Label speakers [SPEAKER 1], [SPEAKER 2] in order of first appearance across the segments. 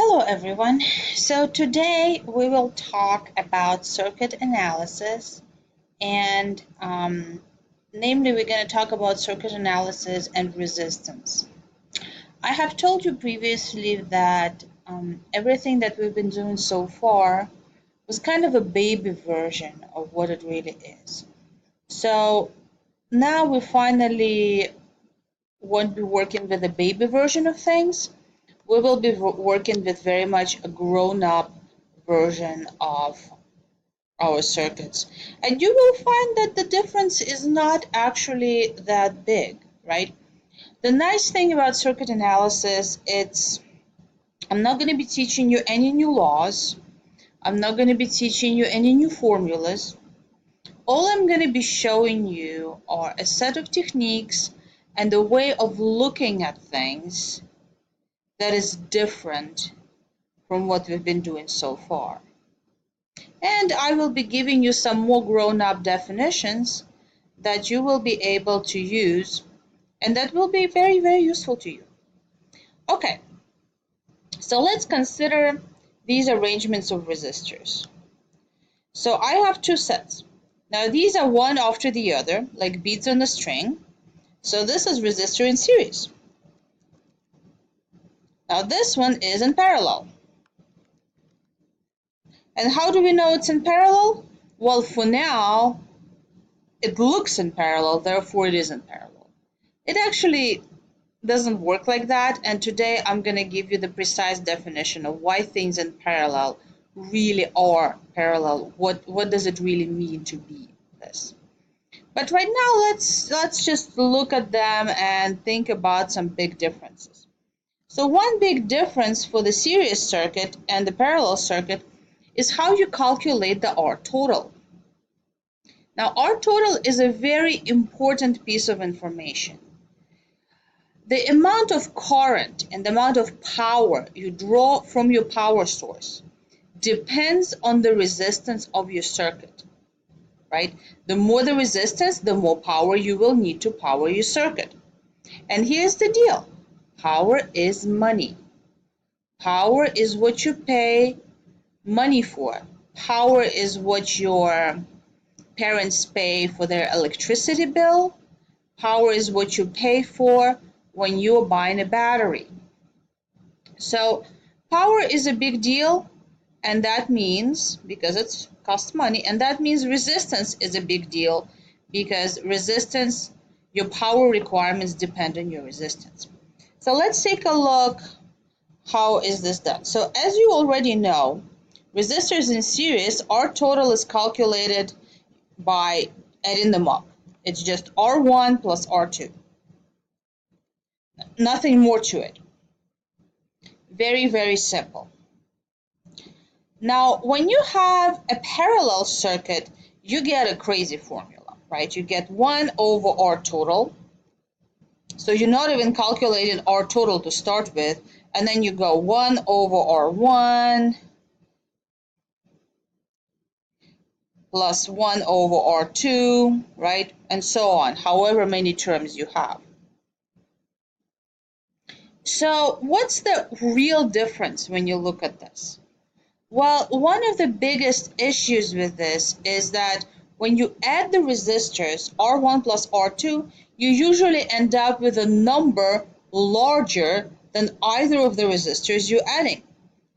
[SPEAKER 1] Hello everyone. So today we will talk about circuit analysis and namely we're going to talk about circuit analysis and resistance. I have told you previously that everything that we've been doing so far was kind of a baby version of what it really is. So now we finally won't be working with a baby version of things. We will be working with very much a grown-up version of our circuits. And you will find that the difference is not actually that big, right? The nice thing about circuit analysis, I'm not going to be teaching you any new laws. I'm not going to be teaching you any new formulas. All I'm going to be showing you are a set of techniques and a way of looking at things that is different from what we've been doing so far. And I will be giving you some more grown-up definitions that you will be able to use and that will be very, very useful to you. Okay, so let's consider these arrangements of resistors. So I have two sets. Now these are one after the other, like beads on a string. So this is resistor in series. Now this one is in parallel. And how do we know it's in parallel? Well, for now, it looks in parallel, therefore it is in parallel. It actually doesn't work like that, and today I'm going to give you the precise definition of why things in parallel really are parallel. What does it really mean to be this? But right now, let's just look at them and think about some big differences. So one big difference for the series circuit and the parallel circuit is how you calculate the R total. Now, R total is a very important piece of information. The amount of current and the amount of power you draw from your power source depends on the resistance of your circuit, right? The more the resistance, the more power you will need to power your circuit. And here's the deal. Power is money. Power is what you pay money for. Power is what your parents pay for their electricity bill. Power is what you pay for when you're buying a battery. So power is a big deal, and that means, because it costs money, and that means resistance is a big deal because resistance, your power requirements depend on your resistance. So let's take a look how is this done. So as you already know, resistors in series, R total is calculated by adding them up. It's just R1 plus R2. Nothing more to it. Very, very simple. Now, when you have a parallel circuit, you get a crazy formula, right? You get 1 over R total. So you're not even calculating R total to start with, and then you go 1 over R1 plus 1 over R2, right? And so on, however many terms you have. So what's the real difference when you look at this? Well, one of the biggest issues with this is that when you add the resistors, R1 plus R2, you usually end up with a number larger than either of the resistors you're adding.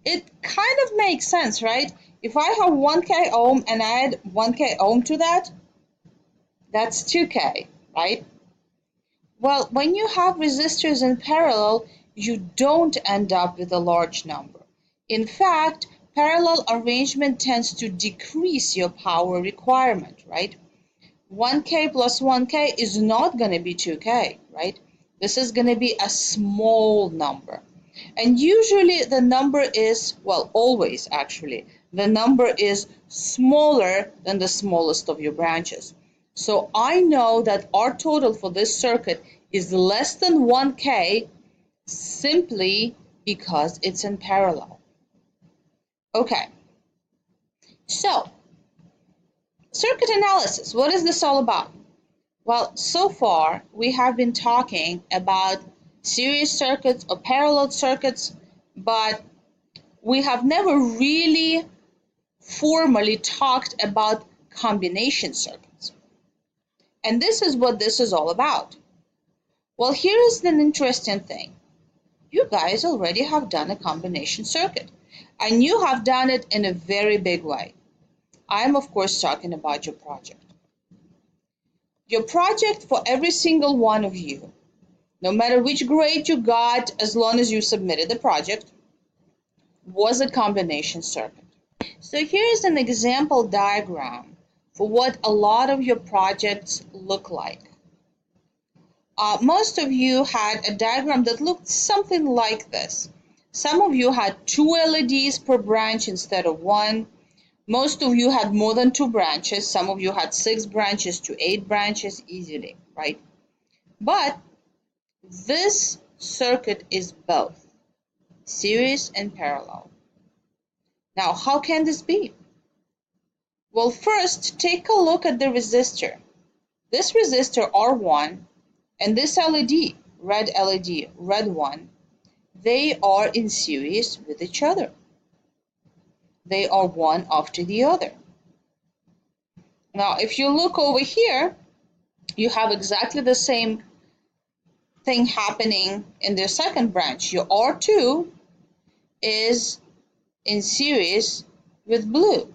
[SPEAKER 1] It kind of makes sense, right? If I have 1K ohm and I add 1K ohm to that, that's 2K, right? Well, when you have resistors in parallel, you don't end up with a large number. In fact, parallel arrangement tends to decrease your power requirement, right? 1K plus 1K is not going to be 2K, right? This is going to be a small number. And usually the number is, well, always actually, the number is smaller than the smallest of your branches. So I know that R total for this circuit is less than 1K simply because it's in parallel. Okay, so circuit analysis, what is this all about? Well, so far we have been talking about series circuits or parallel circuits, but we have never really formally talked about combination circuits. And this is what this is all about. Well, here is an interesting thing. You guys already have done a combination circuit, and you have done it in a very big way. I'm, of course, talking about your project. Your project for every single one of you, no matter which grade you got, as long as you submitted the project, was a combination circuit. So here's an example diagram for what a lot of your projects look like. Most of you had a diagram that looked something like this. Some of you had 2 LEDs per branch instead of 1. Most of you had more than 2 branches. Some of you had 6 branches to 8 branches easily, right? But this circuit is both series and parallel. Now, how can this be? Well, first, take a look at the resistor. This resistor R1 and this LED, red one, they are in series with each other. They are one after the other. Now, if you look over here, you have exactly the same thing happening in the second branch. Your R2 is in series with blue.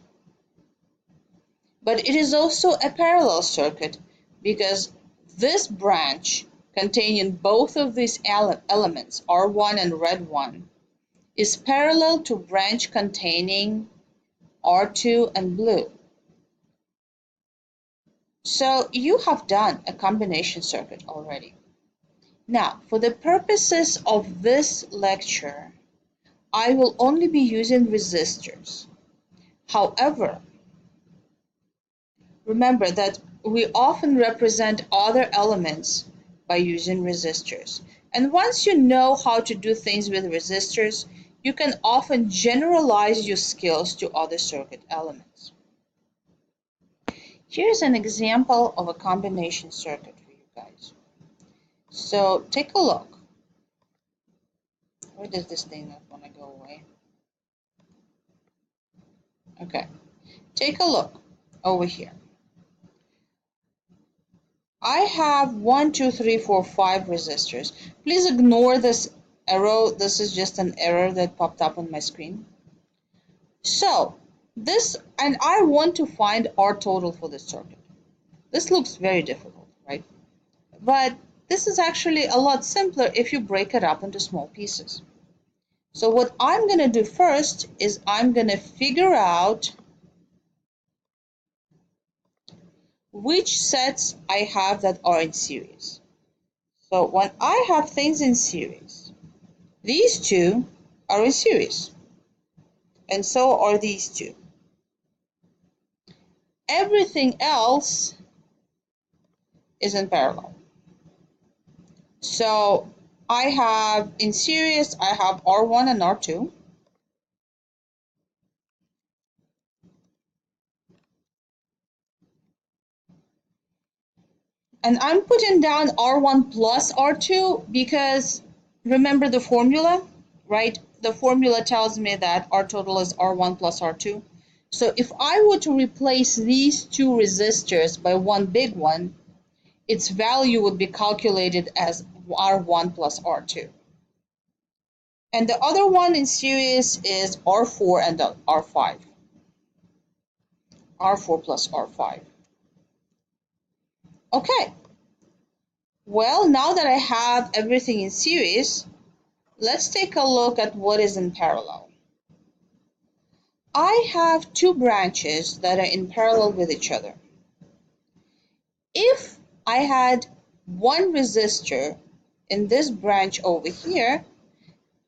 [SPEAKER 1] But it is also a parallel circuit because this branch containing both of these elements, R1 and red one, is parallel to branch containing R2 and blue. So you have done a combination circuit already. Now, for the purposes of this lecture, I will only be using resistors. However, remember that we often represent other elements by using resistors. And once you know how to do things with resistors, you can often generalize your skills to other circuit elements. Here's an example of a combination circuit for you guys. So take a look. Where does this thing not want to go away? Okay, take a look over here. I have 1, 2, 3, 4, 5 resistors. Please ignore this arrow. This is just an error that popped up on my screen. So this, and I want to find R total for this circuit. This looks very difficult, right? But this is actually a lot simpler if you break it up into small pieces. So what I'm going to do first is I'm going to figure out which sets I have that are in series. So when I have things in series, these two are in series, and so are these two. Everything else is in parallel. So I have in series, I have R1 and R2. And I'm putting down R1 plus R2 because remember the formula, right? The formula tells me that R total is R1 plus R2. So if I were to replace these two resistors by one big one, its value would be calculated as R1 plus R2. And the other one in series is R4 and R5. R4 plus R5. Okay. Well, now that I have everything in series, let's take a look at what is in parallel. I have 2 branches that are in parallel with each other. If I had one resistor in this branch over here,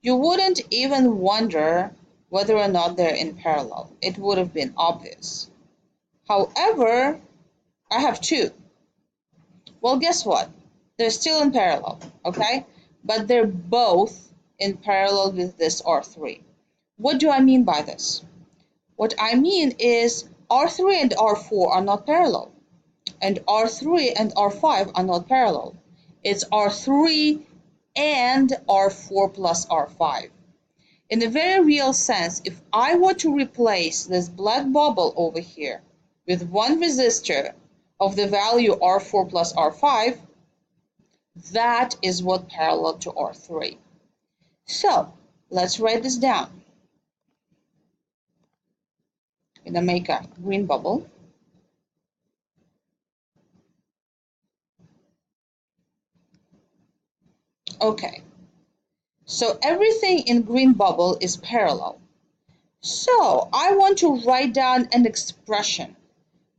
[SPEAKER 1] you wouldn't even wonder whether or not they're in parallel. It would have been obvious. However, I have 2. Well, guess what? They're still in parallel, okay? But they're both in parallel with this R3. What do I mean by this? What I mean is R3 and R4 are not parallel, and R3 and R5 are not parallel. It's R3 and R4 plus R5. In a very real sense, if I were to replace this black bubble over here with one resistor of the value R4 plus R5, that is what parallel to R3. So let's write this down. I'm going to make a green bubble. Okay, so everything in green bubble is parallel. So I want to write down an expression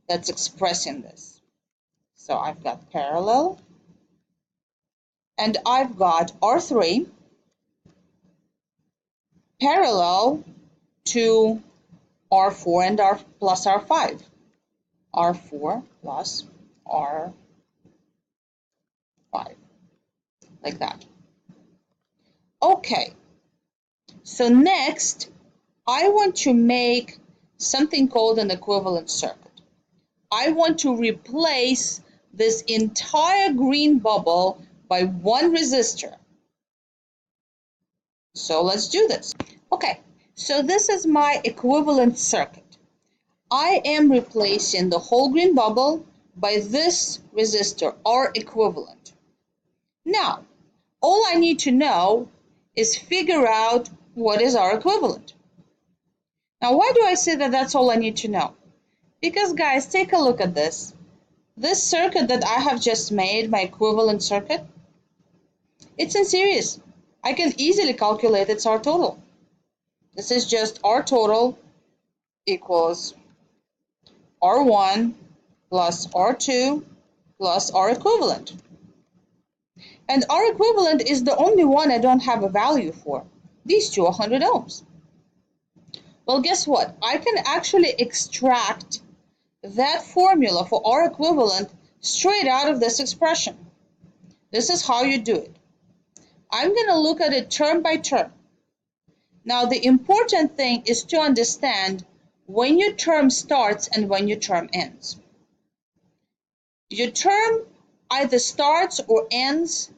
[SPEAKER 1] that's expressing this. So I've got parallel, and I've got R3 parallel to R4 and R plus R5. R4 plus R5, like that. Okay, so next I want to make something called an equivalent circuit. I want to replace this entire green bubble by one resistor. So let's do this. Okay, so this is my equivalent circuit. I am replacing the whole green bubble by this resistor, R equivalent. Now, all I need to know is figure out what is R equivalent. Now, why do I say that that's all I need to know? Because, guys, take a look at this. This circuit that I have just made, my equivalent circuit, it's in series. I can easily calculate its R total. This is just R total equals R1 plus R2 plus R equivalent. And R equivalent is the only one I don't have a value for. These two, 100 ohms. Well, guess what? I can actually extract that formula for R equivalent straight out of this expression. This is how you do it. I'm going to look at it term by term. Now, the important thing is to understand when your term starts and when your term ends. Your term either starts or ends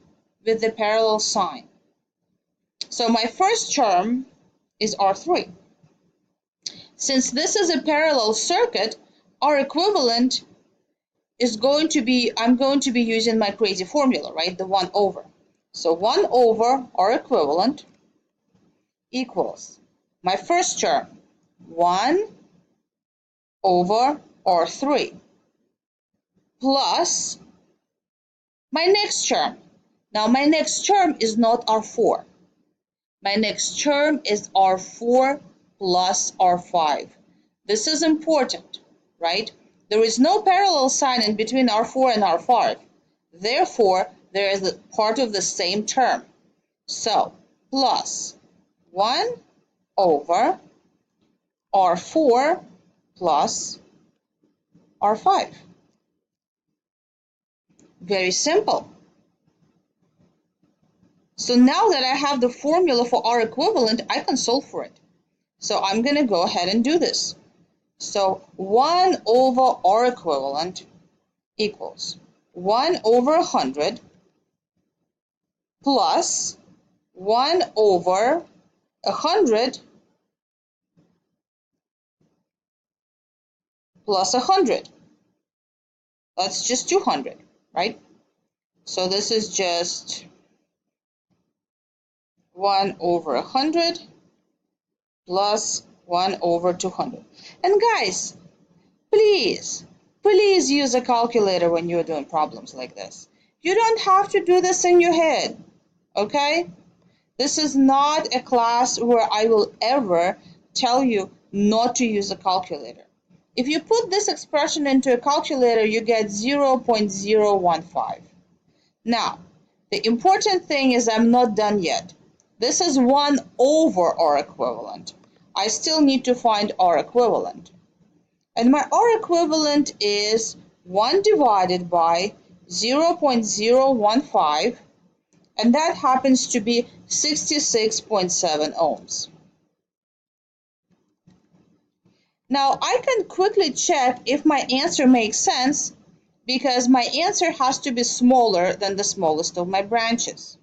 [SPEAKER 1] with the parallel sign. So my first term is R3. Since this is a parallel circuit, R equivalent is going to be, I'm going to be using my crazy formula, right? The 1 over. So 1 over R equivalent equals my first term, 1 over R3, plus my next term. Now my next term is not R4. My next term is R4 plus R5. This is important, right? There is no parallel sign in between R4 and R5. Therefore, there is a part of the same term. So, plus 1 over R4 plus R5. Very simple. So now that I have the formula for R equivalent, I can solve for it. So I'm going to go ahead and do this. So 1 over R equivalent equals 1 over 100 plus 1 over 100 plus 100. That's just 200, right? So this is just 1 over 100 plus 1 over 200. And guys, please use a calculator when you're doing problems like this. You don't have to do this in your head, okay? This is not a class where I will ever tell you not to use a calculator. If you put this expression into a calculator, you get 0.015. Now, the important thing is I'm not done yet. This is 1 over R equivalent. I still need to find R equivalent. And my R equivalent is 1 divided by 0.015, and that happens to be 66.7 ohms. Now I can quickly check if my answer makes sense because my answer has to be smaller than the smallest of my branches.